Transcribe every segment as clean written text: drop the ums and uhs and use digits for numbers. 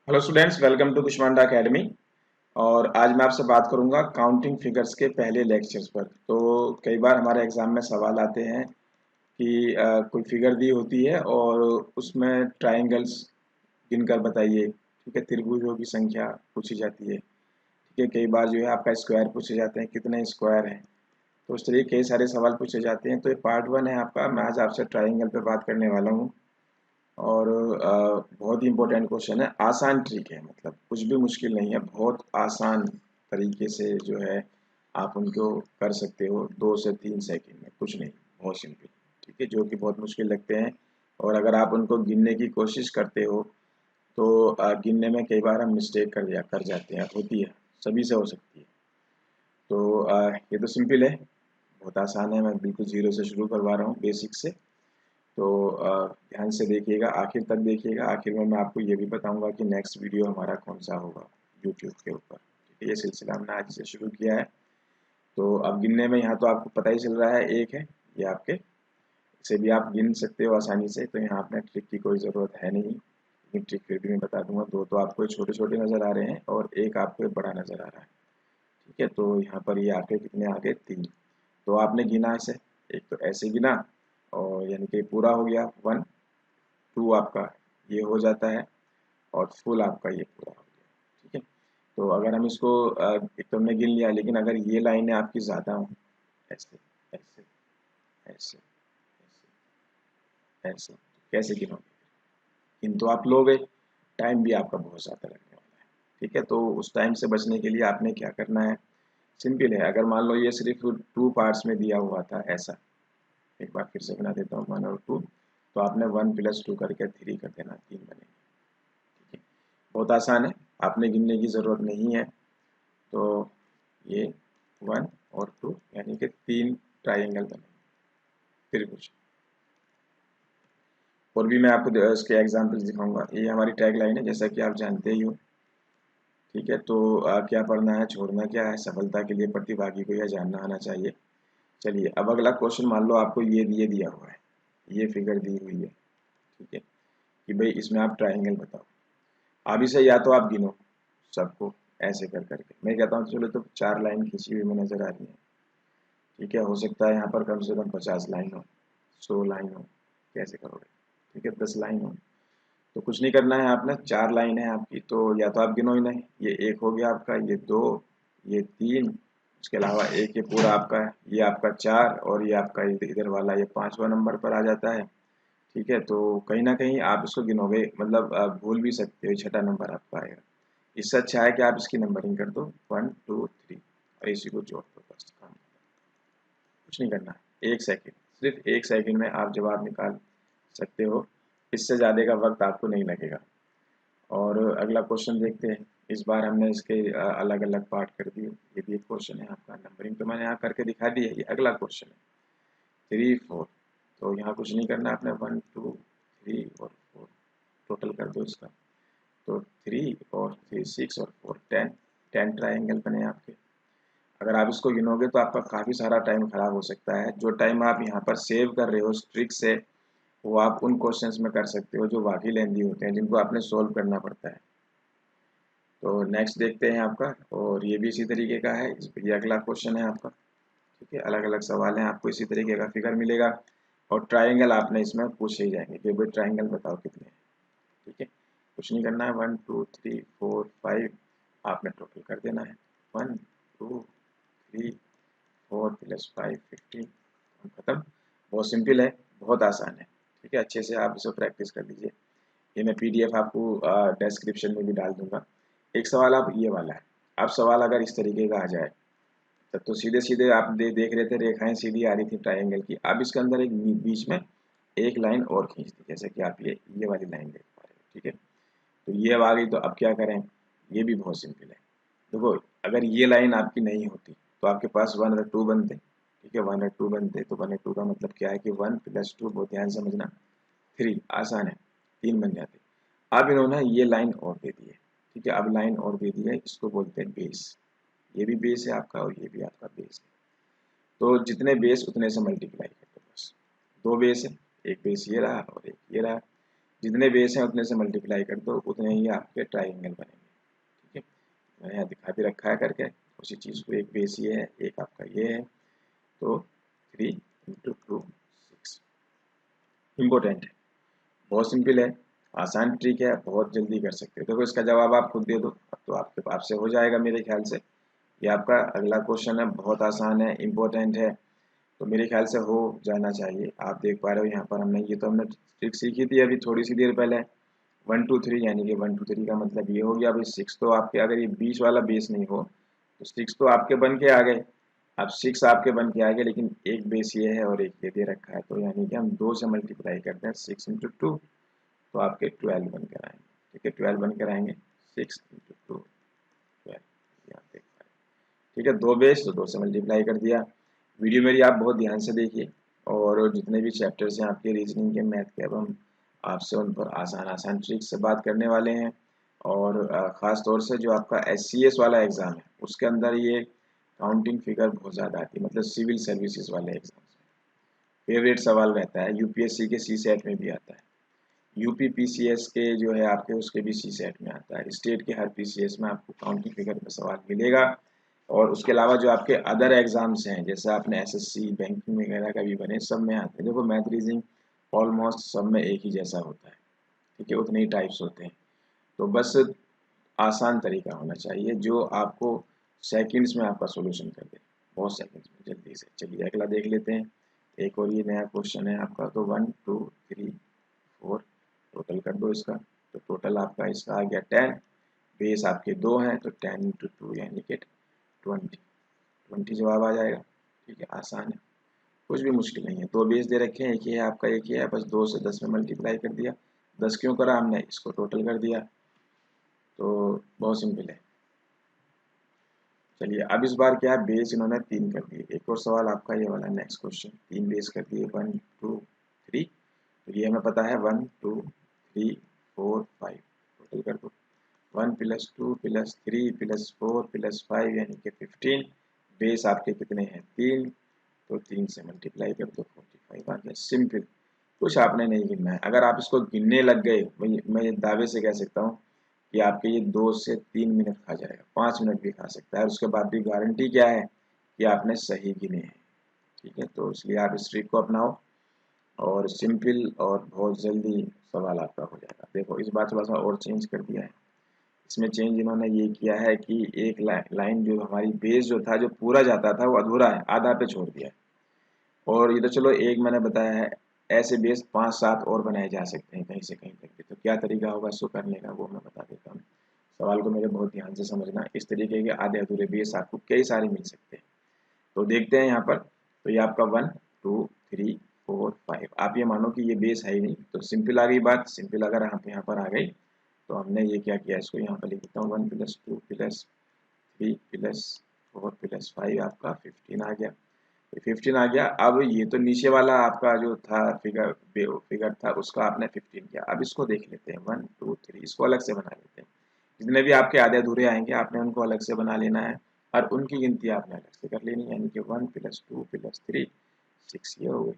Hello students, welcome to Kushmanda academy. और आज मैं आपसे बात करूंगा काउंटिंग फिगर्स के पहले लेक्चर्स पर। तो कई बार हमारे एग्जाम में सवाल आते हैं कि कोई फिगर दी होती है और उसमें ट्राइंगल्स गिनकर बताइए। ठीक है, त्रिभुजों की संख्या पूछी जाती है। ठीक है, कई बार जो है आपका स्क्वायर पूछे जाते हैं, कितने स्क्वायर हैं। तो उस तरीके कई सारे सवाल पूछे जाते हैं। तो ये पार्ट वन है आपका। मैं आज आपसे ट्राइंगल पे बात करने वाला हूँ। और बहुत ही इम्पोर्टेंट क्वेश्चन है, आसान ट्रिक है, मतलब कुछ भी मुश्किल नहीं है, बहुत आसान तरीके से जो है आप उनको कर सकते हो 2 से 3 सेकंड में, कुछ नहीं, बहुत सिंपल। ठीक है, जो कि बहुत मुश्किल लगते हैं और अगर आप उनको गिनने की कोशिश करते हो तो गिनने में कई बार हम मिस्टेक कर जाते हैं, होती है, सभी से हो सकती है। तो ये तो सिंपल है, बहुत आसान है। मैं बिल्कुल जीरो से शुरू करवा रहा हूँ, बेसिक से। तो ध्यान से देखिएगा, आखिर तक देखिएगा। आखिर में मैं आपको ये भी बताऊंगा कि नेक्स्ट वीडियो हमारा कौन सा होगा यूट्यूब के ऊपर। ठीक है, ये सिलसिला हमने आज से शुरू किया है। तो अब गिनने में यहाँ तो आपको पता ही चल रहा है, एक है ये आपके, इसे भी आप गिन सकते हो आसानी से। तो यहाँ आपने ट्रिक की कोई ज़रूरत है नहीं, लेकिन ट्रिक फिर भी मैं बता दूंगा। दो तो आपको छोटे छोटे नज़र आ रहे हैं और एक आपको बड़ा नज़र आ रहा है। ठीक है, तो यहाँ पर ये आपके कितने आ गए, 3। तो आपने गिना इसे, एक तो ऐसे गिना, और यानी कि पूरा हो गया 1, 2 आपका ये हो जाता है, और फुल आपका ये पूरा हो गया। ठीक है, तो अगर हम इसको एक तो हमने गिन लिया, लेकिन अगर ये लाइनें आपकी ज़्यादा हों, ऐसे ऐसे ऐसे ऐसे ऐसे, कैसे गिनोगे? गिन तो आप लोगे, टाइम भी आपका बहुत ज़्यादा लगने वाला है। ठीक है, तो उस टाइम से बचने के लिए आपने क्या करना है, सिंपल है। अगर मान लो ये सिर्फ 2 पार्ट्स में दिया हुआ था ऐसा, एक बार फिर से बना देता हूँ, 1 और 2, तो आपने 1 + 2 करके 3 कर देना, 3 बनेंगे। ठीक है, बहुत आसान है, आपने गिनने की ज़रूरत नहीं है। तो ये 1 और 2 यानी कि 3 ट्राइंगल बने, त्रिभुज। और भी मैं आपको इसके एग्जाम्पल्स दिखाऊंगा। ये हमारी टैग लाइन है, जैसा कि आप जानते ही हो। ठीक है, तो क्या पढ़ना है, छोड़ना क्या है, सफलता के लिए प्रतिभागी को यह जानना आना चाहिए। चलिए, अब अगला क्वेश्चन, मान लो आपको ये दिया हुआ है, ये फिगर दी हुई है। ठीक है, कि भाई इसमें आप ट्राइंगल बताओ। अब इसे या तो आप गिनो सबको ऐसे कर करके, मैं कहता हूँ चलो तो 4 लाइन खींची हुई में नजर आ रही है। ठीक है, हो सकता है यहाँ पर कम से कम 50 लाइन हो, 100 लाइन हो, कैसे करोगे? ठीक है, 10 लाइन हो, तो कुछ नहीं करना है आपने। 4 लाइन है आपकी, तो या तो आप गिनो ही नहीं, ये 1 हो गया आपका, ये 2, ये 3, उसके अलावा एक ये पूरा आपका है, ये आपका 4, और ये आपका इधर वाला ये 5वां नंबर पर आ जाता है। ठीक है, तो कहीं ना कहीं आप इसको गिनोगे, मतलब आप भूल भी सकते हो, छठा नंबर आपका आएगा। इससे अच्छा है कि आप इसकी नंबरिंग कर दो, 1 2 3, और इसी को जोड़ दो, बस काम। कुछ नहीं करना, 1 सेकंड, सिर्फ 1 सेकंड में आप जवाब निकाल सकते हो। इससे ज़्यादा का वक्त आपको नहीं लगेगा। और अगला क्वेश्चन देखते हैं। इस बार हमने इसके अलग अलग पार्ट कर दिए। ये भी एक क्वेश्चन है आपका, नंबरिंग तो मैंने यहाँ करके दिखा दी है। ये अगला क्वेश्चन है, 3 4। तो यहाँ कुछ नहीं करना आपने, 1 2 3 और 4 टोटल कर दो इसका। तो 3 और 3 6 और 4 10, 10 ट्राइंगल बने आपके। अगर आप इसको गिनोगे तो आपका काफ़ी सारा टाइम खराब हो सकता है। जो टाइम आप यहाँ पर सेव कर रहे हो उस ट्रिक से, वो आप उन क्वेश्चंस में कर सकते हो जो वाकई लेंदी होते हैं, जिनको आपने सोल्व करना पड़ता है। तो नेक्स्ट देखते हैं आपका, और ये भी इसी तरीके का है। ये अगला क्वेश्चन है आपका। ठीक है, अलग अलग सवाल हैं, आपको इसी तरीके का फिगर मिलेगा, और ट्राइंगल आपने इसमें पूछे ही जाएंगे कि भाई ट्राइंगल बताओ कितने हैं। ठीक है, कुछ नहीं करना है, 1 2 3 4 5 आपने टोटल कर देना है, 1 2 3 4 + 5 15, खत्म। बहुत सिंपल है, बहुत आसान है। ठीक है, अच्छे से आप इसे प्रैक्टिस कर लीजिए। ये मैं पीडीएफ आपको डिस्क्रिप्शन में भी डाल दूंगा। एक सवाल आप ये वाला है, अब सवाल अगर इस तरीके का आ जाए, तब तो सीधे सीधे आप देख रहे थे रेखाएं सीधी आ रही थी ट्राइंगल की, अब इसके अंदर एक बीच में एक लाइन और खींच दी, जैसे कि आप ये वाली लाइन देख पा रहे हो। ठीक है, तो ये अब आ गई, तो अब क्या करें? ये भी बहुत सिंपल है। देखो, अगर ये लाइन आपकी नहीं होती तो आपके पास 1 और 2 बनते। ठीक है, 1 और 2 बनते, तो 1 और 2 का मतलब क्या है कि 1 + 2, बहुत ध्यान समझना, 3, आसान है, 3 बन जाते। अब इन्होंने ये लाइन और दे दी है। ठीक है, अब लाइन और दे दी है, इसको बोलते हैं बेस। ये भी बेस है आपका और ये भी आपका बेस है। तो जितने बेस उतने से मल्टीप्लाई कर दो, बस। 2 बेस है, एक बेस ये रहा और एक ये रहा। जितने बेस हैं उतने से मल्टीप्लाई कर दो, उतने ही आपके ट्राइंगल बनेंगे। ठीक है, मैंने यहाँ दिखा भी रखा है करके उसी चीज़ को। एक बेस ये है, एक आपका ये है, तो 3 × 2 6। इम्पोर्टेंट है, बहुत सिंपल है, आसान ट्रिक है, बहुत जल्दी कर सकते हो। देखो इसका जवाब आप खुद दे दो, अब तो आपसे हो जाएगा मेरे ख्याल से। ये आपका अगला क्वेश्चन है, बहुत आसान है, इम्पोर्टेंट है, तो मेरे ख्याल से हो जाना चाहिए। आप देख पा रहे हो यहाँ पर हमने ट्रिक सीखी थी अभी थोड़ी सी देर पहले, 1 2 3, यानी कि 1 2 3 का मतलब ये हो गया। अभी 6 तो आपके, अगर ये 20 वाला बेस नहीं हो तो 6 तो आपके बन के आ गए। अब 6 आपके बन के आ गए, लेकिन एक बेस ये है और एक ये दे रखा है, तो यानी कि हम 2 से मल्टीप्लाई करते हैं, 6 × 2, तो आपके 12 बनकर आएंगे। ठीक है, 12 बनकर आएंगे, 6 × 2 12, यहाँ देख पाए। ठीक है, 2 बेस तो 2 से मल्टीप्लाई कर दिया। वीडियो मेरी आप बहुत ध्यान से देखिए, और जितने भी चैप्टर्स हैं आपके रीजनिंग के, मैथ के, अब हम आपसे उन पर आसान आसान ट्रिक से बात करने वाले हैं। और ख़ास तौर से जो आपका SCS वाला एग्ज़ाम है उसके अंदर ये काउंटिंग फिगर बहुत ज़्यादा आती है, मतलब सिविल सर्विसेज वाले एग्जाम में फेवरेट सवाल रहता है। UPSC के CSAT में भी आता है, UP PCS के जो है आपके, उसके भी CSAT में आता है, स्टेट के हर PCS में आपको काउंटिंग फिगर में सवाल मिलेगा। और उसके अलावा जो आपके अदर एग्जाम्स हैं, जैसे आपने SSC बैंकिंग वगैरह का भी बने, सब में आते हैं। देखो मैथ रीजनिंग ऑलमोस्ट सब में एक ही जैसा होता है, ठीक है, उतने ही टाइप्स होते हैं। तो बस आसान तरीका होना चाहिए जो आपको सेकंड्स में आपका सॉल्यूशन कर दे, बहुत सेकंड्स में जल्दी से। चलिए अगला देख लेते हैं। एक और ये नया क्वेश्चन है आपका, तो 1 2 3 4 टोटल कर दो इसका, तो टोटल आपका इसका आ गया 10। बेस आपके 2 हैं, तो 10 × 2 यानी कि 20 जवाब आ जाएगा। ठीक है, आसान है, कुछ भी मुश्किल नहीं है। 2 बेस दे रखे हैं, एक ही है आपका, एक ही है, बस 2 से 10 में मल्टीप्लाई कर दिया। 10 क्यों करा हमने, इसको टोटल कर दिया, तो बहुत सिंपल है। चलिए अब इस बार क्या है, बेस इन्होंने 3 कर दिए। एक और सवाल आपका ये वाला नेक्स्ट क्वेश्चन, 3 बेस कर दिए, 1 2 3, तो ये हमें पता है 1 2 3 4 5, टोटल कर दो। 1 + 2 + 3 + 4 + 5 यानी कि 15। बेस आपके कितने हैं, 3, तो 3 से मल्टीप्लाई कर दो, 45 आ गया। सिंपल, कुछ आपने नहीं गिनना है। अगर आप इसको गिनने लग गए, मैं ये दावे से कह सकता हूँ कि आपके ये 2 से 3 मिनट खा जाएगा, 5 मिनट भी खा सकता है। और उसके बाद भी गारंटी क्या है कि आपने सही गिने हैं। ठीक है, तो इसलिए आप इस ट्रिक को अपनाओ, और सिंपल और बहुत जल्दी सवाल आपका हो जाएगा। देखो इस बार थोड़ा सा और चेंज कर दिया है। इसमें चेंज इन्होंने ये किया है कि एक लाइन जो हमारी बेस जो था, जो पूरा जाता था, वो अधूरा है, आधा पे छोड़ दिया है। और ये तो चलो एक मैंने बताया है, ऐसे बेस 5 7 और बनाए जा सकते हैं कहीं से कहीं तक भी। तो क्या तरीका होगा इसको करने का, वो मैं बता देता हूँ। सवाल को मेरे बहुत ध्यान से समझना। इस तरीके के आधे अधूरे बेस आपको कई सारे मिल सकते हैं। तो देखते हैं यहाँ पर, तो ये आपका 1 2 3 4 5, आप ये मानो कि ये बेस है ही नहीं, तो सिंपल आ गई बात। सिंपल अगर आप यहाँ पर आ गई, तो हमने ये क्या किया, इसको यहाँ पर लिख देता हूँ, 1 + 2 + 3 + 4 + 5 आपका 15 आ गया। 15 आ गया। अब ये तो नीचे वाला आपका जो था फिगर था, उसका आपने 15 किया। अब इसको देख लेते हैं, 1 2 3, इसको अलग से बना लेते हैं। जितने भी आपके आधे अधूरे आएंगे आपने उनको अलग से बना लेना है, और उनकी गिनती आपने अलग से कर लेनी है। यानी कि 1 + 2 + 3 6 ये हो गए,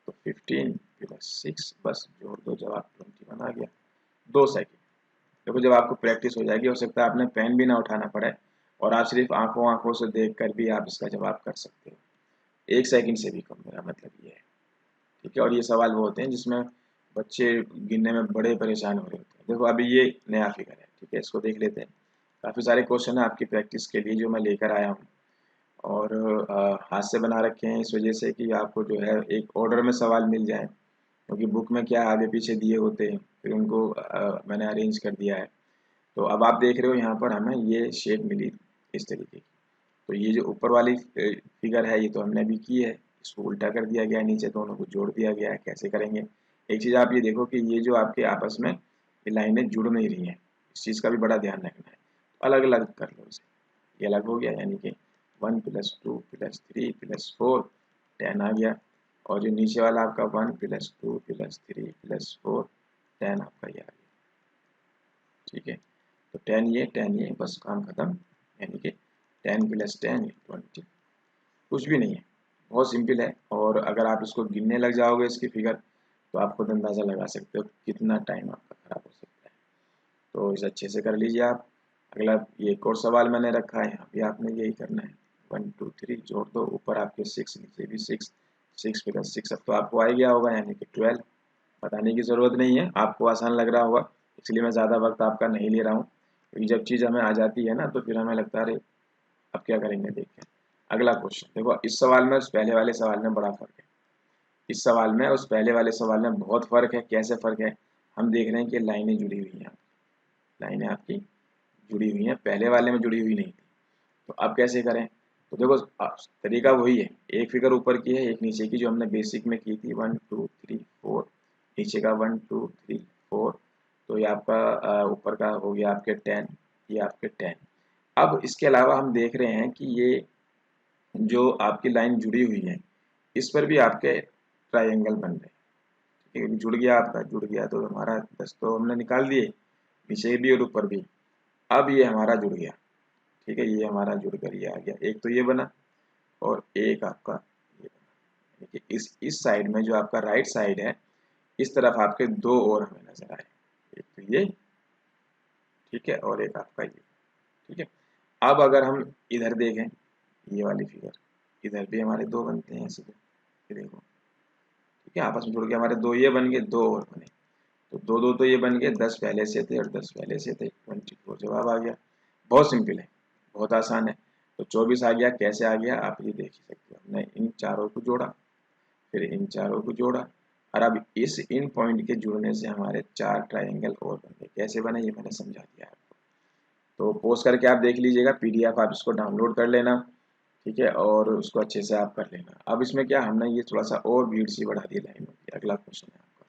तो 15 + 6, बस जोड़ दो, जवाब 21 आ गया। 2 सेकंड। देखो जब आपको प्रैक्टिस हो जाएगी, हो सकता है आपने पेन भी ना उठाना पड़े, और आप सिर्फ आंखों आंखों से देख कर भी आप इसका जवाब कर सकते हो। 1 सेकंड से भी कम, मेरा मतलब ये है। ठीक है, और ये सवाल वो होते हैं जिसमें बच्चे गिनने में बड़े परेशान हो रहे होते हैं। देखो अभी ये नया फिगर है, ठीक है, इसको देख लेते हैं। काफ़ी सारे क्वेश्चन है आपकी प्रैक्टिस के लिए जो मैं लेकर आया हूँ, और हाथ से बना रखे हैं इस वजह से कि आपको जो है एक ऑर्डर में सवाल मिल जाए, क्योंकि बुक में क्या आगे पीछे दिए होते हैं, फिर उनको मैंने अरेंज कर दिया है। तो अब आप देख रहे हो यहाँ पर हमें ये शेप मिली इस तरीके की। तो ये जो ऊपर वाली फिगर है, ये तो हमने अभी की है, इसको उल्टा कर दिया गया है, नीचे दोनों को जोड़ दिया गया है। कैसे करेंगे, एक चीज़ आप ये देखो कि ये जो आपके आपस में ये लाइनें जुड़ नहीं रही हैं, इस चीज़ का भी बड़ा ध्यान रखना है। तो अलग अलग कर लो इसे, ये अलग हो गया, यानी कि 1 + 2 + 3 + 4 10 आ गया। और जो नीचे वाला आपका 1 + 2 + 3 + 4 10 आपका ये आ गया। ठीक है, तो 10 ये बस काम खत्म। यानी कि 10 + 10 20, कुछ भी नहीं है, बहुत सिंपल है। और अगर आप इसको गिनने लग जाओगे इसकी फिगर, तो आप खुद अंदाज़ा लगा सकते हो कितना टाइम आपका खराब हो सकता है। तो इसे अच्छे से कर लीजिए आप। अगला ये एक और सवाल मैंने रखा है, यहाँ भी आपने यही करना है। 1 2 3 जोड़ दो, ऊपर आपके 6 नीचे भी 6, 6 प्लस 6 अब तो आपको आ ही गया होगा, यानी कि 12। बताने की ज़रूरत नहीं है, आपको आसान लग रहा होगा, इसलिए मैं ज़्यादा वक्त आपका नहीं ले रहा हूँ, क्योंकि जब चीज़ हमें आ जाती है ना तो फिर हमें लगता है अरे अब क्या करेंगे। देखें अगला क्वेश्चन, देखो इस सवाल में उस पहले वाले सवाल में बड़ा फर्क है। इस सवाल में उस पहले वाले सवाल में बहुत फर्क है। कैसे फर्क है, हम देख रहे हैं कि लाइनें जुड़ी हुई हैं, लाइनें आपकी जुड़ी हुई हैं, पहले वाले में जुड़ी हुई नहीं थी। तो अब कैसे करें, तो देखो तरीका वही है, एक फिगर ऊपर की है एक नीचे की, जो हमने बेसिक में की थी 1 2 3 4, नीचे का 1 2 3 4, तो ये आपका ऊपर का हो गया आपके 10, ये आपके 10। अब इसके अलावा हम देख रहे हैं कि ये जो आपकी लाइन जुड़ी हुई है इस पर भी आपके ट्राइंगल बन रहे हैं। ठीक है, जुड़ गया आपका, जुड़ गया तो हमारा 10 तो हमने निकाल दिए, नीचे भी और ऊपर भी। अब ये हमारा जुड़ गया, ठीक है, ये हमारा जुड़कर ये आ गया, एक तो ये बना और एक आपका ये बना। देखिए इस साइड में जो आपका राइट साइड है, इस तरफ आपके दो और हमें नजर आए, एक तो ये, ठीक है, और एक आपका ये, ठीक है। अब अगर हम इधर देखें, ये वाली फिगर, इधर भी हमारे दो बनते हैं ऐसे, ये देखो, ठीक है, आपस में जुड़ के हमारे दो ये बन गए, दो और बने, तो दो दो तो ये बन गए, 10 पहले से थे और 10 पहले से थे, 24 जवाब आ गया। बहुत सिंपल है, बहुत आसान है। तो 24 आ गया, कैसे आ गया आप ये देख ही सकते हो, हमने इन चारों को जोड़ा, फिर इन चारों को जोड़ा, और अब इस इन पॉइंट के जुड़ने से हमारे 4 ट्राइंगल और बन गए। कैसे बने ये मैंने समझा दिया आपको, तो पोस्ट करके आप देख लीजिएगा, पीडीएफ आप इसको डाउनलोड कर लेना, ठीक है, और उसको अच्छे से आप कर लेना। अब इसमें क्या हमने ये थोड़ा सा और भीड़ सी बढ़ा दी लाइन में। अगला क्वेश्चन है आपका,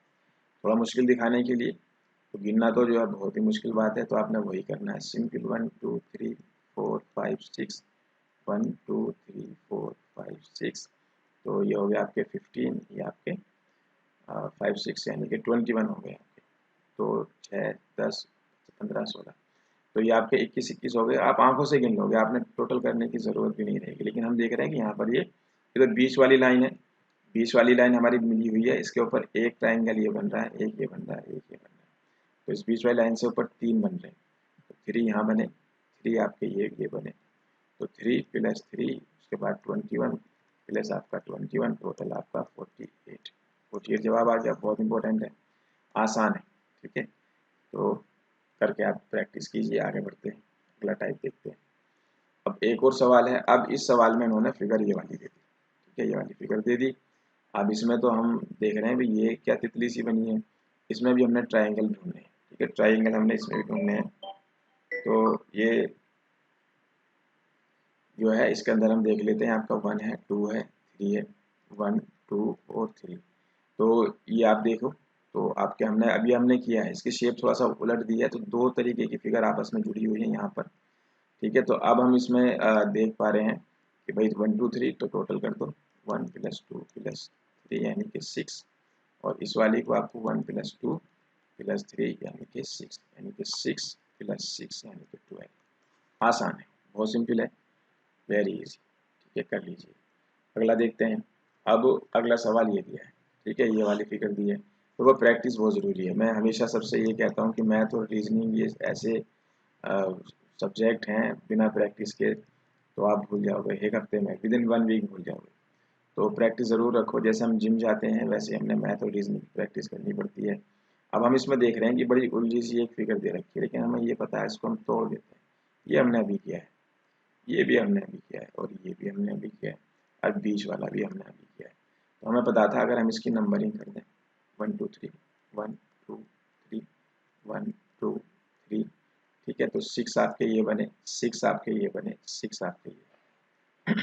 थोड़ा मुश्किल दिखाने के लिए, तो गिनना तो जो है बहुत ही मुश्किल बात है, तो आपने वही करना है, सिंपल 1 2 3 4 5 6, 1 2 3 4 5 6, तो ये हो गया आपके 15, ये आपके 5 6 यानी कि 21 हो गए आपके, तो 6 10 15 16, तो ये आपके 21 21 हो गए। आप आंखों से गिन लोगे, आपने टोटल करने की ज़रूरत भी नहीं रहेगी। लेकिन हम देख रहे हैं कि यहाँ पर ये इधर बीच वाली लाइन है, बीच वाली लाइन हमारी मिली हुई है, इसके ऊपर एक ट्राइंगल ये बन रहा है, एक ये बन रहा है, एक ये बन रहा है, तो इस बीच वाली लाइन से ऊपर 3 बन रहे हैं, तो 3 यहाँ बने, 3 आपके ये बने, तो 3 प्लस 3 उसके बाद 21 प्लस आपका 21, टोटल आपका 48, 48 जवाब आ गया। बहुत इंपॉर्टेंट है, आसान है, ठीक है, तो करके आप प्रैक्टिस कीजिए। आगे बढ़ते हैं, अगला टाइप देखते हैं। अब एक और सवाल है, अब इस सवाल में इन्होंने फिगर ये वाली दे दी, ठीक है, ये वाली फिगर दे दी। अब इसमें तो हम देख रहे हैं भी ये क्या तितली सी बनी है, इसमें भी हमने ट्राइंगल ढूंढने हैं, ठीक है, ट्राइंगल हमने इसमें भी ढूंढने हैं। तो ये जो है इसके अंदर हम देख लेते हैं, आपका 1 है, 2 है, 3 है, 1 2 और 3, तो ये आप देखो, तो आपके हमने अभी हमने किया है, इसकी शेप थोड़ा सा उलट दी है, तो दो तरीके की फिगर आपस में जुड़ी हुई है यहाँ पर, ठीक है। तो अब हम इसमें देख पा रहे हैं कि भाई 1 2 3, तो टोटल कर दो, 1 प्लस 2 प्लस 3 यानी कि 6, और इस वाली को आपको 1 प्लस 2 प्लस 3 यानी कि 6, यानी कि 6 प्लस 6 यानी कि 12। आसान है, बहुत सिंपल है, वेरी इजी, ठीक है, कर लीजिए। अगला देखते हैं। अब अगला सवाल ये दिया है, ठीक है, ये वाली फिगर दी है, तो वो प्रैक्टिस बहुत ज़रूरी है। मैं हमेशा सबसे ये कहता हूँ कि मैथ और रीजनिंग ये ऐसे सब्जेक्ट हैं, बिना प्रैक्टिस के तो आप भूल जाओगे, एक हफ्ते में, विद इन 1 वीक भूल जाओगे। तो प्रैक्टिस ज़रूर रखो, जैसे हम जिम जाते हैं वैसे हमने मैथ और रीजनिंग की प्रैक्टिस करनी पड़ती है। अब हम इसमें देख रहे हैं कि बड़ी उलझी सी एक फिगर दे रखी है, लेकिन हमें ये पता है इसको हम तोड़ देते हैं। ये हमने अभी किया है, ये भी हमने अभी किया है, और ये भी हमने अभी किया है, और बीच वाला भी हमने अभी किया है। तो हमें पता था अगर हम इसकी नंबरिंग कर दें 1 2 3 1 2 3 1 2 3, ठीक है, तो 6 आपके ये बने, 6 आपके ये बने, 6 आपके ये,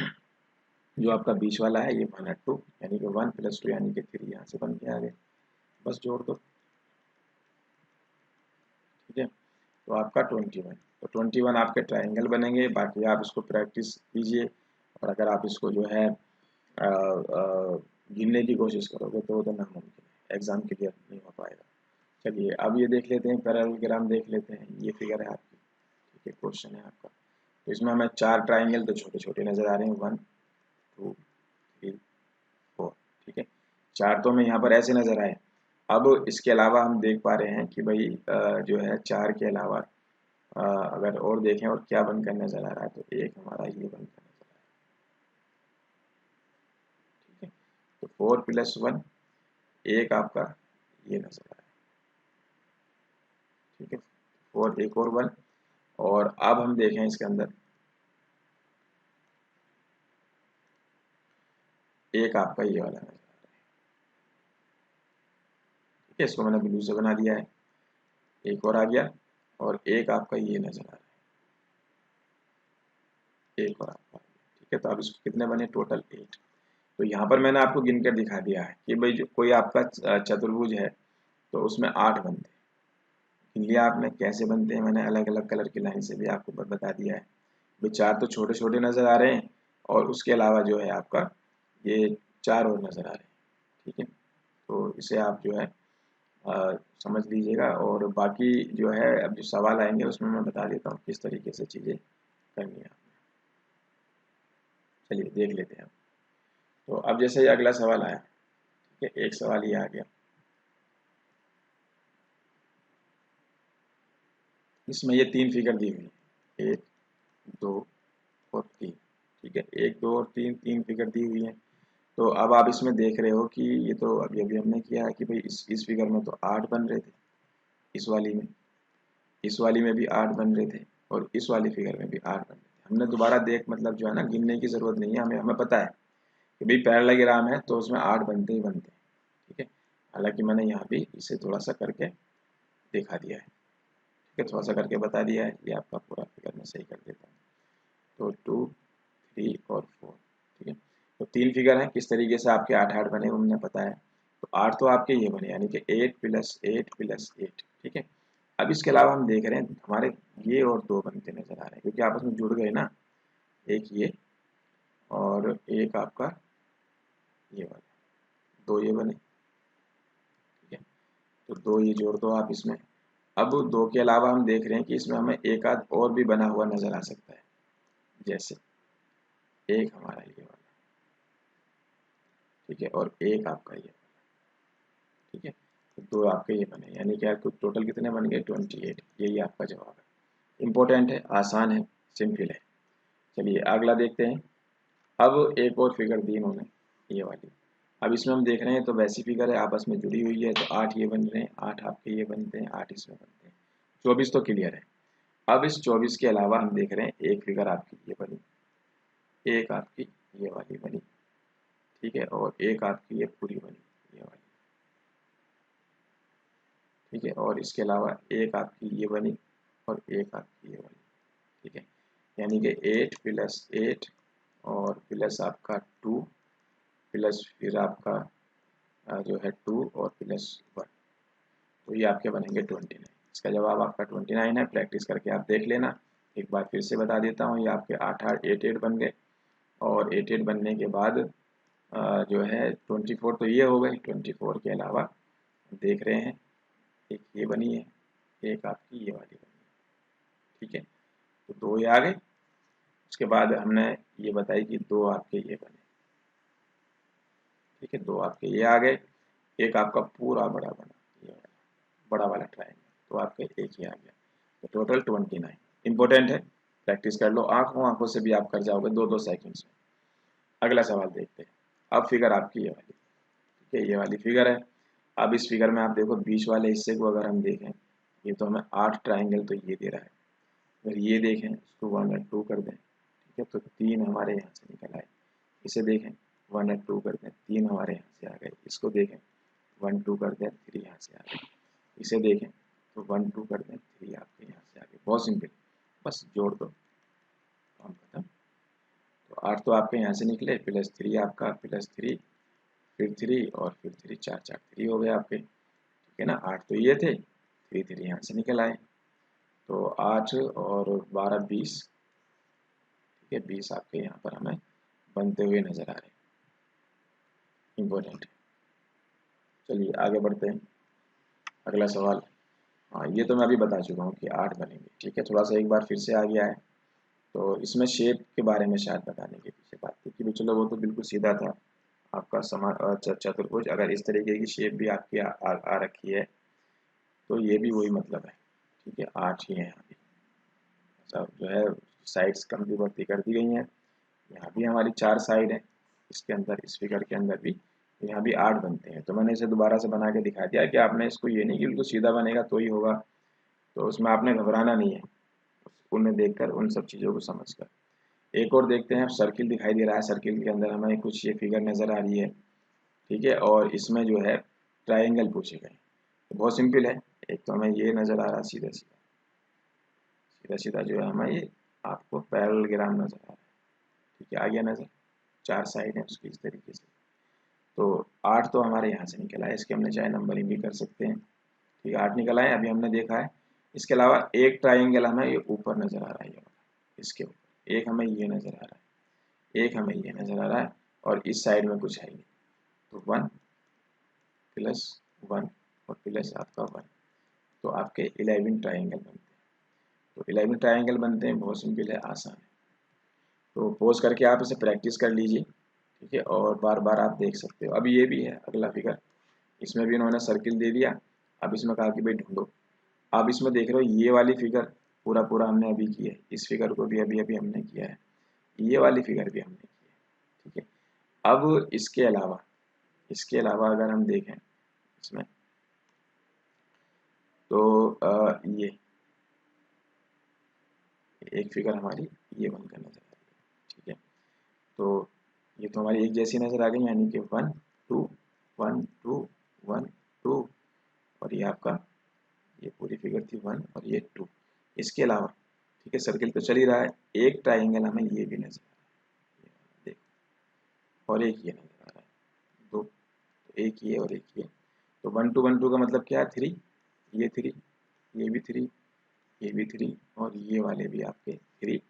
जो आपका बीच वाला है ये 1 है 2, यानी कि 1 प्लस 2 यानी कि 3 यहाँ से बन के आ गए, बस जोड़ दो, ठीक है, तो आपका 21, तो 21 आपके ट्राइंगल बनेंगे। बाकी आप इसको प्रैक्टिस कीजिए, और अगर आप इसको जो है गिनने की कोशिश करोगे तो वो तो नामुमकिन है, एग्जाम क्लियर नहीं हो पाएगा। चलिए अब ये देख लेते हैं, पैरेललोग्राम देख लेते हैं। ये फिगर है आपकी, ठीक है, क्वेश्चन है आपका, तो इसमें हमें 4 ट्राइंगल तो छोटे छोटे नजर आ रहे हैं, 1 2 3 4, ठीक है, 4 तो हमें यहाँ पर ऐसे नजर आए, अब इसके अलावा हम देख पा रहे हैं कि भाई जो है 4 के अलावा अगर और देखें और क्या बनकर नजर आ रहा है, तो एक हमारा ये बनकर नजर आ रहा है। ठीक है, तो 4+1 एक आपका ये नजर आ रहा है। ठीक है, 4 एक और 1, और अब हम देखें इसके अंदर एक आपका ये वाला नजर आ रहा है। ठीक है, इसको मैंने ब्लू से बना दिया है, एक और आ गया, और एक आपका ये नजर आ रहा है, एक और आपका। ठीक है, तो अब इसको कितने बने, टोटल 8। तो यहाँ पर मैंने आपको गिनकर दिखा दिया है कि भाई जो कोई आपका चतुर्भुज है तो उसमें 8 बनते हैं। गिन लिया आपने कैसे बनते हैं, मैंने अलग अलग कलर की लाइन से भी आपको बता दिया है। भाई 4 तो छोटे छोटे नज़र आ रहे हैं, और उसके अलावा जो है आपका ये 4 और नज़र आ रहे हैं। ठीक है, तो इसे आप जो है समझ लीजिएगा, और बाकी जो है अब जो सवाल आएंगे उसमें मैं बता देता हूँ किस तरीके से चीज़ें करनी है। चलिए देख लेते हैं। तो अब जैसे ये अगला सवाल आया, ठीक है, एक सवाल ये आ गया, इसमें ये 3 फिगर दी हुई है, 1 2 और 3। ठीक है, 1 2 और 3, 3 फिगर दी हुई है। तो अब आप इसमें देख रहे हो कि ये तो अभी अभी हमने किया है कि भाई इस फिगर में तो 8 बन रहे थे, इस वाली में भी 8 बन रहे थे, और इस वाली फिगर में भी 8 बन रहे थे। हमने दोबारा देख मतलब जो है ना गिनने की ज़रूरत नहीं है, हमें हमें पता है कि भाई पैरेललोग्राम है तो उसमें 8 बनते ही बनते हैं। ठीक है, हालांकि मैंने यहाँ भी इसे थोड़ा सा करके दिखा दिया है। ठीक है, थोड़ा सा करके बता दिया है, ये आपका पूरा फिगर मैं सही कर देता हूँ। तो 2 3 और 4। ठीक है, तो 3 फिगर हैं, किस तरीके से आपके 8 8 बने उन्हें पता है। तो 8 तो आपके ये बने, यानी कि 8+8+8। ठीक है, अब इसके अलावा हम देख रहे हैं हमारे ये और 2 बनते नजर आ रहे हैं, क्योंकि आपस में जुड़ गए ना, एक ये और एक आपका ये वाला, 2 ये बने। ठीक है, तो 2 ये जोड़ दो आप इसमें। अब 2 के अलावा हम देख रहे हैं कि इसमें हमें एक आध और भी बना हुआ नजर आ सकता है, जैसे एक हमारा ये वाला। ठीक है, और एक आपका ये। ठीक है, तो 2 आपके ये बने, यानी कि आपको टोटल कितने बन गए, 28। यही आपका जवाब है। इंपॉर्टेंट है, आसान है, सिंपल है। चलिए अगला देखते हैं। अब एक और फिगर दी इन्होंने, ये वाली। अब इसमें हम देख रहे हैं तो वैसी फिगर है, आपस में जुड़ी हुई है, तो 8 ये बन रहे हैं, 8 आपके ये बनते हैं, 8 इसमें बनते हैं, 24 तो क्लियर है। अब इस 24 के अलावा हम देख रहे हैं एक फिगर आपकी ये बनी, एक आपकी ये वाली बनी। ठीक है, और एक आपकी ये पूरी बनी, ये वाली। ठीक है, और इसके अलावा एक आपकी ये बनी, और एक आपकी ये बनी। ठीक है, यानी कि 8+8 और प्लस आपका 2, प्लस फिर आपका जो है 2 और +1, तो ये आपके बनेंगे 29। इसका जवाब आपका 29 है। प्रैक्टिस करके आप देख लेना। एक बार फिर से बता देता हूँ, ये आपके 8 बन गए, और 8 बनने के बाद जो है 24 तो ये हो गए। 24 के अलावा देख रहे हैं एक ये बनी है, एक आपकी ये वाली बनी है। ठीक है, तो 2 ये आ गए। उसके बाद हमने ये बताई कि 2 आपके ये बने। ठीक है, 2 आपके ये आ गए, एक आपका पूरा बड़ा बना, ये वाला बड़ा वाला ट्रायंगल, तो आपके एक ही आ गया। तो टोटल 29। इंपॉर्टेंट है, प्रैक्टिस कर लो, आंखों आंखों से भी आप कर जाओगे 2 2 सेकंड्स में। अगला सवाल देखते हैं। अब फिगर आपकी ये वाली। ठीक है, ये वाली फिगर है। अब इस फिगर में आप देखो बीच वाले हिस्से को अगर हम देखें, ये तो हमें 8 ट्राइंगल तो ये दे रहा है। अगर ये देखें इसको 1 और 2 कर दें, ठीक है, तो 3 हमारे यहाँ से निकल आए। इसे देखें 1 और 2 कर दें, 3 हमारे यहाँ से आ गए। इसको देखें 1 2 कर दें, 3 यहाँ से आ गए। इसे देखें तो 1 2 कर दें, 3 आपके यहाँ से आ गए। बहुत सिंपल, बस जोड़ दो, काम खत्म। तो 8 तो आपके यहाँ से निकले, +3 आपका, +3 फिर 3 और फिर 3, 4 4 3 हो गए आपके। ठीक है ना, 8 तो ये थे, 3 3 यहाँ से निकल आए। तो 8 और 12 20। ठीक है, 20 आपके यहाँ पर हमें बनते हुए नजर आ रहे हैं। इम्पोर्टेंट। चलिए आगे बढ़ते हैं। अगला सवाल, हाँ ये तो मैं अभी बता चुका हूँ कि 8 बनेंगे। ठीक है, थोड़ा सा एक बार फिर से आ गया है। तो इसमें शेप के बारे में शायद बताने के पीछे बात थी कि चलो वो तो बिल्कुल सीधा था, आपका चतुर्भुज अगर इस तरीके की शेप भी आपकी आ रखी है तो ये भी वही मतलब है। ठीक है, 8 ही है यहाँ भी, सब जो है साइड्स कम की बढ़ती कर दी गई हैं। यहाँ भी हमारी 4 साइड है, इसके अंदर इस फिगर के अंदर भी, तो यहाँ भी 8 बनते हैं। तो मैंने इसे दोबारा से बना के दिखा दिया कि आपने इसको ये नहीं कि बिल्कुल सीधा बनेगा तो ही होगा, तो उसमें आपने घबराना नहीं है, उन्हें देखकर उन सब चीज़ों को समझकर। एक और देखते हैं, सर्किल दिखाई दे रहा है, सर्किल के अंदर हमें कुछ ये फिगर नज़र आ रही है। ठीक है, और इसमें जो है ट्राइंगल पूछे गए, तो बहुत सिंपल है। एक तो हमें ये नज़र आ रहा है, सीधा सीधा सीधा सीधा जो है हमें ये आपको पैरेललोग्राम नज़र आ रहा है। ठीक है, आ गया नज़र, 4 साइड है उसकी इस तरीके से। तो 8 तो हमारे यहाँ से निकला है, इसके हमने चाहे नंबरिंग भी कर सकते हैं। ठीक है, 8 निकला है, अभी हमने देखा है। इसके अलावा एक ट्राइंगल हमें ये ऊपर नज़र आ रहा है, ये इसके ऊपर एक हमें ये नज़र आ रहा है, एक हमें ये नज़र आ रहा है, और इस साइड में कुछ है नहीं। तो 1 प्लस 1 और प्लस आपका 1, तो आपके 11 ट्राइंगल बनते हैं। तो 11 ट्राइंगल बनते हैं, बहुत सिंपल है, आसान है। तो पोज करके आप इसे प्रैक्टिस कर लीजिए। ठीक है, और बार बार आप देख सकते हो। अब ये भी है अगला फिगर, इसमें भी इन्होंने सर्किल दे दिया। अब इसमें कहा कि भाई ढूंढो। अब इसमें देख रहे हो ये वाली फिगर पूरा पूरा हमने अभी की है, इस फिगर को भी अभी अभी हमने किया है, ये वाली फिगर भी हमने की है। ठीक है, अब इसके अलावा अगर हम देखें इसमें, तो ये एक फिगर हमारी ये बनकर नजर आ रही है। ठीक है, तो ये तो हमारी एक जैसी नजर आ गई, यानी कि 1 2 1 2 1 2, और ये आपका ये पूरी फिगर थी 1 और ये 2। इसके अलावा ठीक है, सर्किल तो चल ही रहा है, एक ट्राइंगल हमें ये भी नजर आ रहा है, देखो, और एक ये नजर आ रहा है, दो, तो एक ये और एक ये। तो 1 2 1 2 का मतलब क्या है, 3, ये 3, ये भी 3, ये भी 3, और ये वाले भी आपके 3,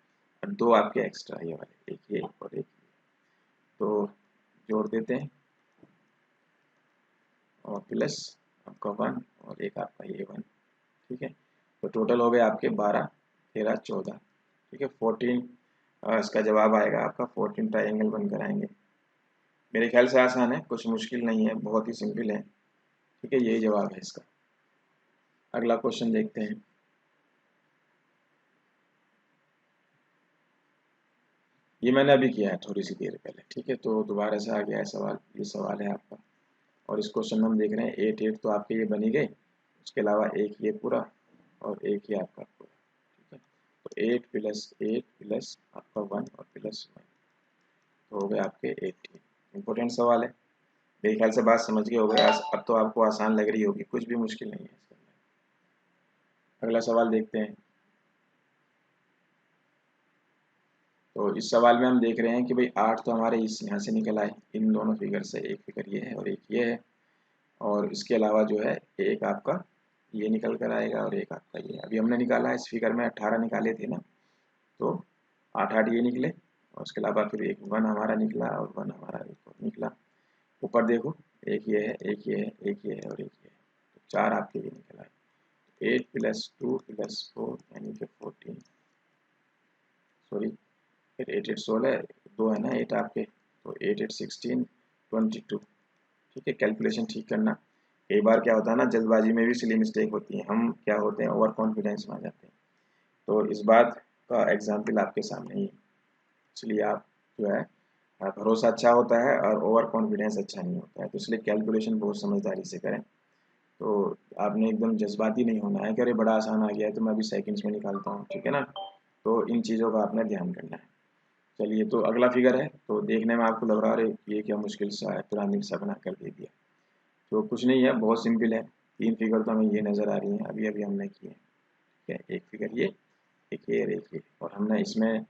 और दो आपके एक्स्ट्रा ये वाले, एक ये और एक ये। तो जोड़ देते हैं, और प्लस आपका 1 और एक आपका ये 1। ठीक है, तो टोटल हो गए आपके 12 13 14। ठीक है, 14, इसका जवाब आएगा आपका 14 ट्राइंगल बनकर आएंगे। मेरे ख्याल से आसान है, कुछ मुश्किल नहीं है, बहुत ही सिंपल है। ठीक है, यही जवाब है इसका। अगला क्वेश्चन देखते हैं। ये मैंने अभी किया है थोड़ी सी देर पहले। ठीक है, तो दोबारा से आ गया है सवाल, ये सवाल है आपका, और इस क्वेश्चन में हम देख रहे हैं 8 8 तो आपके ये बनी गए, उसके अलावा एक ये पूरा और एक ये आपका पूरा। ठीक है, तो 8 प्लस 8 प्लस आपका 1 और प्लस 1, तो हो गए आपके 18। इंपॉर्टेंट सवाल है, मेरे ख्याल से बात समझ गए हो गए। अब तो आपको आसान लग रही होगी, कुछ भी मुश्किल नहीं है इसके अंदर। अगला सवाल देखते हैं। तो इस सवाल में हम देख रहे हैं कि भाई 8 तो हमारे इस यहाँ से निकल आए, इन दोनों फिगर से, एक फिगर ये है और एक ये है, और इसके अलावा जो है एक आपका ये निकल कर आएगा और एक आपका ये। अभी हमने निकाला है इस फिगर में 18 निकाले थे ना, तो 8 8 ये निकले, और उसके अलावा फिर एक 1 हमारा निकला और 1 हमारा एक और निकला। ऊपर देखो, एक ये है, एक ये है, एक ये है और एक ये है, तो 4 आपके ये निकल आए। 8 प्लस 2 प्लस 4 यानी कि 14, सॉरी, फिर 8 8 16, दो है ना 8 आपके, तो 8 8 16 22। ठीक है, कैलकुलेशन ठीक करना। कई बार क्या होता है ना, जल्दबाजी में भी सिली मिस्टेक होती है, हम क्या होते हैं ओवर कॉन्फिडेंस में आ जाते हैं। तो इस बात का एग्जाम्पल आपके सामने ही है। इसलिए आप जो है, भरोसा अच्छा होता है और ओवर कॉन्फिडेंस अच्छा नहीं होता है, तो इसलिए कैलकुलेशन बहुत समझदारी से करें। तो आपने एकदम जज्बाती नहीं होना है कि अरे बड़ा आसान आ गया है तो मैं अभी सेकंड्स में निकालता हूँ। ठीक है ना, तो इन चीज़ों का आपने ध्यान करना है। चलिए, तो अगला फिगर है, तो देखने में आपको लग रहा है अरे ये क्या मुश्किल सा है, पिरामिड सा बना कर दे दिया। तो कुछ नहीं है, बहुत सिंपल है। 3 फिगर तो हमें ये नज़र आ रही हैं, अभी अभी हमने किए हैं। ठीक है, एक फिगर ये, एक ये और एक ये, और हमने इसमें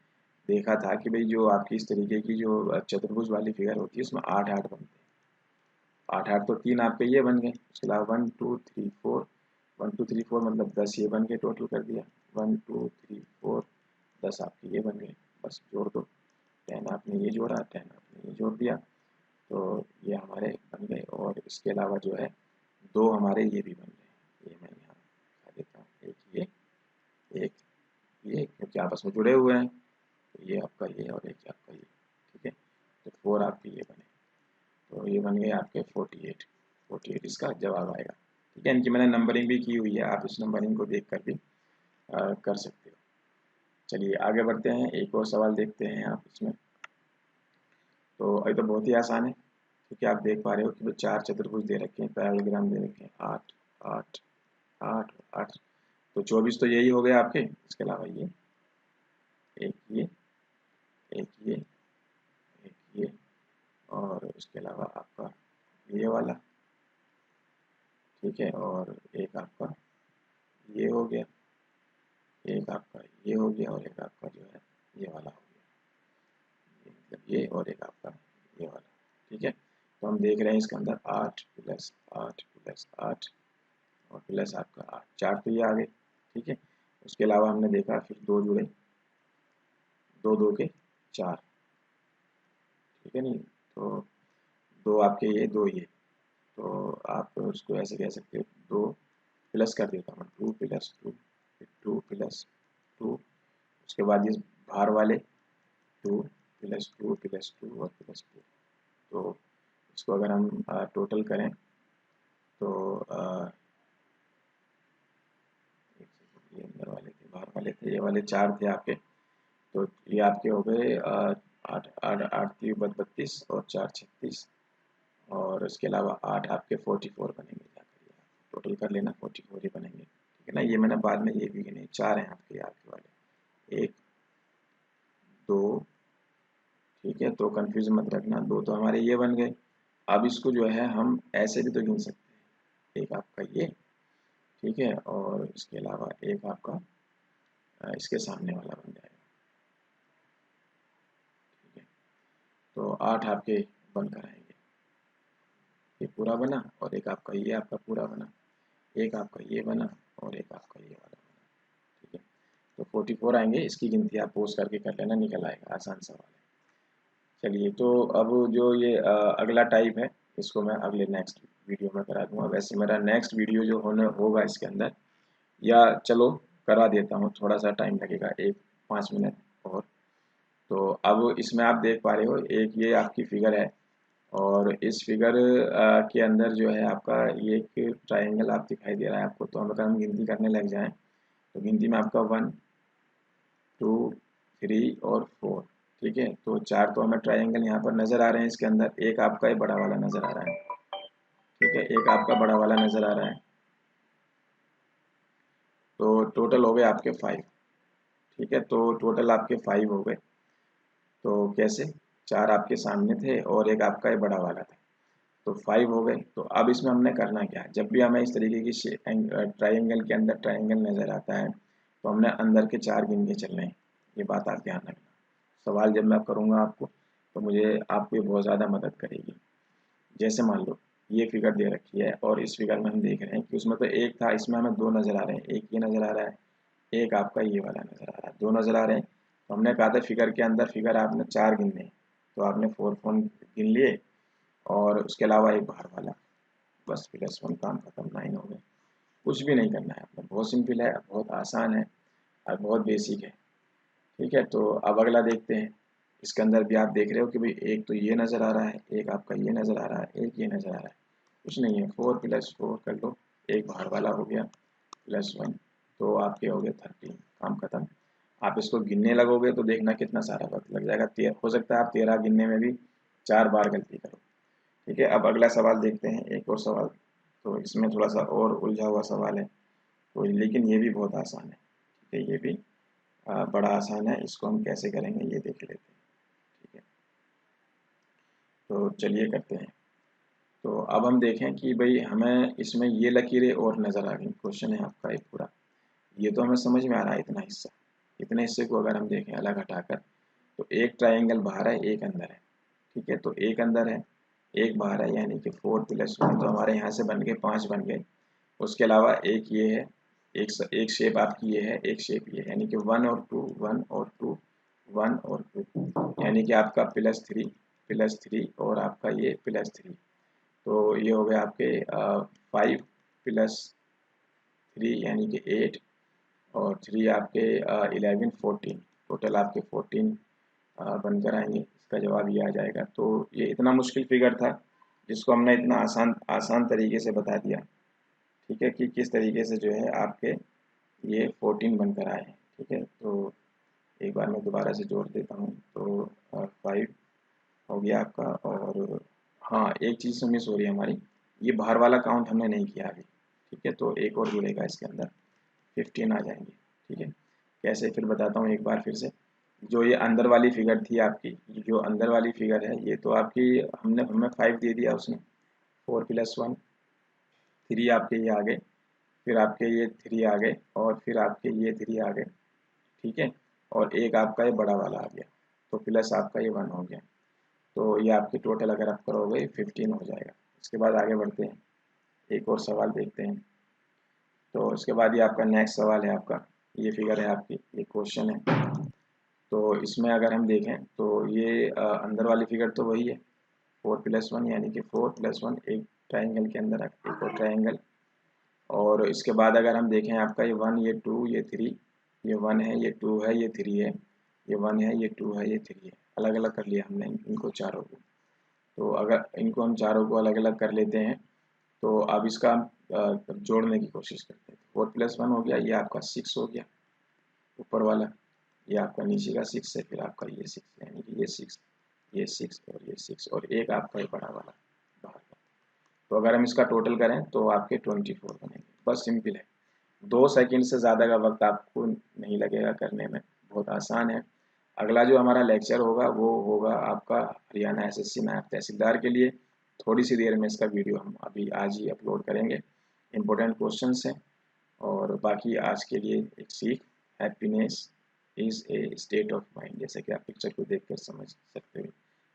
देखा था कि भाई जो आपकी इस तरीके की जो चतुर्भुज वाली फिगर होती है उसमें 8 8 बनते हैं। 8 8 तो 3 आपके ये बन गए, उसके अलावा 1 2 3 4, 1 2 3 4 मतलब 10 ये बन गए, टोटल कर दिया 1 2 3 4, 10 आपके ये बन गए। बस जोड़ दो, 10 आपने ये जोड़ा, 10 आपने ये जोड़ दिया, तो ये हमारे बन गए। और इसके अलावा जो है दो हमारे ये भी बन गए, ये मैं यहाँ दिखा देता हूँ, एक ये क्योंकि आपस में जुड़े हुए हैं, तो ये आपका ये और एक आपका ये। ठीक है, तो 4 आपके ये बने। तो ये बन गए आपके 48 इसका जवाब आएगा। ठीक है, इनकी मैंने नंबरिंग भी की हुई है, आप इस नंबरिंग को देख कर भी कर सकते हो। चलिए आगे बढ़ते हैं, एक और सवाल देखते हैं आप इसमें। तो अभी तो बहुत ही आसान है, क्योंकि आप देख पा रहे हो कि वो 4 चतुर्भुज दे रखे हैं, पैरेललोग्राम दे रखे हैं, 8 8 8 8, तो 24 तो यही हो गया आपके। इसके अलावा ये एक, ये एक, ये और इसके अलावा आपका ये वाला, ठीक है, और एक आपका ये हो गया, एक आपका ये हो गया, और एक आपका जो है ये वाला हो गया, ये मतलब ये, और एक आपका ये वाला। ठीक है, तो हम देख रहे हैं इसके अंदर 8 प्लस 8 प्लस 8 और प्लस आपका 8, 4 तो ये आ गए। ठीक है, उसके अलावा हमने देखा फिर 2 जुड़े, 2 2 के 4, ठीक है नहीं, तो 2 आपके ये, 2 ये, तो आप उसको ऐसे कह सकते हो, 2 प्लस कर देता हूँ, 2 प्लस 2, फिर 2 प्लस 2, उसके बाद ये बाहर वाले 2 प्लस 2 प्लस 2 और प्लस 2, तो इसको अगर हम टोटल करें तो ये अंदर वाले थे, बाहर वाले थे, ये वाले 4 थे आपके, तो ये आपके हो गए 8 8 8 3 32 और 4 36, और इसके अलावा 8 आपके 44 बनेंगे, जाकर टोटल कर लेना, 44 ही बनेंगे। ठीक है ना, ये मैंने बाद में ये भी गिने, 4 हैं आपके वाले, 1 2, ठीक है, तो कंफ्यूज मत रखना, 2 तो हमारे ये बन गए। अब इसको जो है हम ऐसे भी तो गिन सकते हैं, एक आपका ये, ठीक है, और इसके अलावा एक आपका इसके सामने वाला बन जाएगा। ठीक है, तो 8 आपके बनकर आएंगे, ये पूरा बना, और एक आपका ये आपका पूरा बना, एक आपका ये बना, और एक आपका ये वाला बना। ठीक है, तो 44 आएंगे, इसकी गिनती आप पोस्ट करके कर लेना, निकल आएगा, आसान सवाल है। चलिए, तो अब जो ये अगला टाइप है, इसको मैं अगले नेक्स्ट वीडियो में करा दूंगा। वैसे मेरा नेक्स्ट वीडियो जो होने होगा इसके अंदर, या चलो करा देता हूँ, थोड़ा सा टाइम लगेगा, 5 मिनट और। तो अब इसमें आप देख पा रहे हो, एक ये आपकी फिगर है, और इस फिगर के अंदर जो है आपका ये एक ट्राइंगल आप दिखाई दे रहा है आपको। तो अगर हम गिनती करने लग जाएं, तो गिनती में आपका 1 2 3 और 4, ठीक है, तो 4 तो हमें ट्राइंगल यहाँ पर नज़र आ रहे हैं, इसके अंदर एक आपका ही बड़ा वाला नज़र आ रहा है। ठीक है, एक आपका बड़ा वाला नज़र आ रहा है, तो टोटल हो गए आपके 5। ठीक है, तो टोटल आपके 5 हो गए। तो कैसे, 4 आपके सामने थे और एक आपका ही बड़ा वाला था, तो 5 हो गए। तो अब इसमें हमने करना क्या है, जब भी हमें इस तरीके की ट्राइंगल के अंदर ट्राइंगल नज़र आता है, तो हमने अंदर के 4 गिन के चलने हैं। ये बात आप ध्यान रखना, सवाल जब मैं करूँगा आपको, तो मुझे आपको बहुत ज़्यादा मदद करेगी। जैसे मान लो ये फिगर दे रखी है, और इस फिगर में हम देख रहे हैं कि उसमें तो एक था, इसमें हमें 2 नज़र आ रहे हैं, एक ये नज़र आ रहा है, एक आपका ये वाला नज़र आ रहा है, 2 नज़र आ रहे हैं। तो हमने कहा था फिगर के अंदर, फिगर आपने 4 गिनने हैं, तो आपने 4 फोन गिन लिए, और उसके अलावा एक बाहर वाला, बस +1, काम खत्म, 9 हो गए। कुछ भी नहीं करना है आपने, बहुत सिंपल है, बहुत आसान है और बहुत बेसिक है। ठीक है, तो अब अगला देखते हैं। इसके अंदर भी आप देख रहे हो कि भाई एक तो ये नज़र आ रहा है, एक आपका ये नज़र आ रहा है, एक ये नज़र आ रहा है, कुछ नहीं है, 4 + 4 कर लो, एक बाहर वाला हो गया, +1, तो आपके हो गए 13, काम खत्म। आप इसको गिनने लगोगे तो देखना कितना सारा वक्त लग जाएगा, हो सकता है आप 13 गिनने में भी 4 बार गलती करो। ठीक है, अब अगला सवाल देखते हैं, एक और सवाल, तो इसमें थोड़ा सा और उलझा हुआ सवाल है, तो लेकिन ये भी बहुत आसान है। ठीक है, ये भी बड़ा आसान है, इसको हम कैसे करेंगे ये देख लेते हैं। ठीक है, तो चलिए करते हैं। तो अब हम देखें कि भाई हमें इसमें ये लकीरें और नज़र आ गई, क्वेश्चन है आपका एक पूरा, ये तो हमें समझ में आ रहा है इतना हिस्सा, इतने हिस्से को अगर हम देखें अलग हटाकर, तो एक ट्राइंगल बाहर है, एक अंदर है। ठीक है, तो एक अंदर है, एक बाहर है, यानी कि 4 + 1, तो हमारे यहाँ से बन गए 5 बन गए। उसके अलावा एक ये है, एक शेप आपकी ये है, एक शेप ये है, यानी कि 1 और 2, 1 और 2, 1 और 2, यानी कि आपका +3 और आपका ये +3, तो ये हो गया आपके 5 + 3 यानी कि 8, और 3 आपके 11 14, टोटल आपके 14 बनकर आएंगे, इसका जवाब ये आ जाएगा। तो ये इतना मुश्किल फिगर था, जिसको हमने इतना आसान तरीके से बता दिया, ठीक है, कि किस तरीके से जो है आपके ये 14 बनकर आए हैं। ठीक है, तो एक बार मैं दोबारा से जोड़ देता हूँ। तो 5 हो गया आपका। और हाँ, एक चीज़ तो मिस हो रही है हमारी, ये बाहर वाला काउंट हमने नहीं किया अभी। ठीक है, तो एक और जुड़ेगा इसके अंदर, 15 आ जाएंगे। ठीक है, कैसे फिर बताता हूँ एक बार फिर से। जो ये अंदर वाली फिगर थी आपकी, जो अंदर वाली फिगर है, ये तो आपकी हमें 5 दे दिया उसने, 4 + 1 3 आपके ये आ गए, फिर आपके ये 3 आ गए, और फिर आपके ये 3 आ गए। ठीक है, और एक आपका ये बड़ा वाला आ गया, तो प्लस आपका ये 1 हो गया। तो ये आपकी टोटल अगर आप करोगे 15 हो जाएगा। इसके बाद आगे बढ़ते हैं, एक और सवाल देखते हैं। तो इसके बाद ये आपका नेक्स्ट सवाल है, आपका ये फिगर है आपकी, ये क्वेश्चन है। तो इसमें अगर हम देखें तो ये अंदर वाली फिगर तो वही है, 4 + 1, यानी कि 4 + 1 एक ट्राइंगल के अंदर एक और ट्राइंगल। और इसके बाद अगर हम देखें आपका ये 1, ये 2, ये 3, ये 1 है, ये 2 है, ये 3 है, ये 1 है, ये 2 है, ये 3 है। अलग अलग कर लिया हमने इनको चारों को। तो अगर इनको हम चारों को अलग अलग कर लेते हैं, तो अब इसका हम जोड़ने की कोशिश करते हैं। 4 + 1 हो गया, ये आपका 6 हो गया ऊपर वाला, ये आपका नीचे का 6 है, फिर आपका ये 6, यानी कि ये 6, ये 6 और ये 6, और एक आपका ये बड़ा वाला बाहर का। तो अगर हम इसका टोटल करें तो आपके 24 बनेंगे। बस सिंपल है, 2 सेकंड से ज़्यादा का वक्त आपको नहीं लगेगा करने में, बहुत आसान है। अगला जो हमारा लेक्चर होगा वो होगा आपका हरियाणा एसएससी नायब तहसीलदार के लिए। थोड़ी सी देर में इसका वीडियो हम अभी आज ही अपलोड करेंगे। इम्पोर्टेंट क्वेश्चंस हैं, और बाकी आज के लिए एक सीख, happiness is a state of mind, जैसे कि आप पिक्चर को देख कर समझ सकते हो।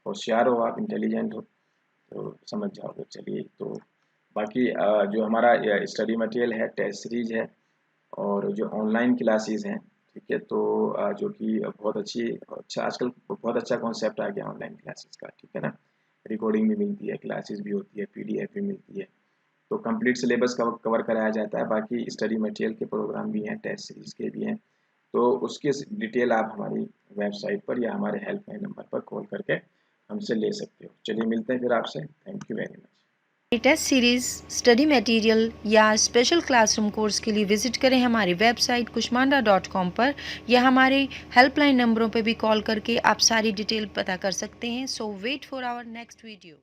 होशियार हो आप, इंटेलिजेंट हो, तो समझ जाओगे। चलिए, तो बाकी जो हमारा स्टडी मटेरियल है, टेस्ट सीरीज है, और जो ऑनलाइन क्लासेस हैं, ठीक है, तो जो कि बहुत अच्छा आजकल बहुत अच्छा कॉन्सेप्ट आ गया ऑनलाइन क्लासेस का। ठीक है ना, रिकॉर्डिंग भी मिलती है, क्लासेस भी होती है, पीडीएफ भी मिलती है, तो कंप्लीट सिलेबस कवर कराया जाता है। बाकी स्टडी मटेरियल के प्रोग्राम भी हैं, टेस्ट सीरीज के भी हैं, तो उसकी डिटेल आप हमारी वेबसाइट पर या हमारे हेल्पलाइन नंबर पर कॉल करके हमसे ले सकते हो। चलिए, मिलते हैं फिर आपसे। Thank you very much. Test series, study material या स्पेशल क्लासरूम कोर्स के लिए विजिट करें हमारी वेबसाइट kushmanda.com पर, या हमारे हेल्पलाइन नंबरों पर भी कॉल करके आप सारी डिटेल पता कर सकते हैं। So wait for our next video.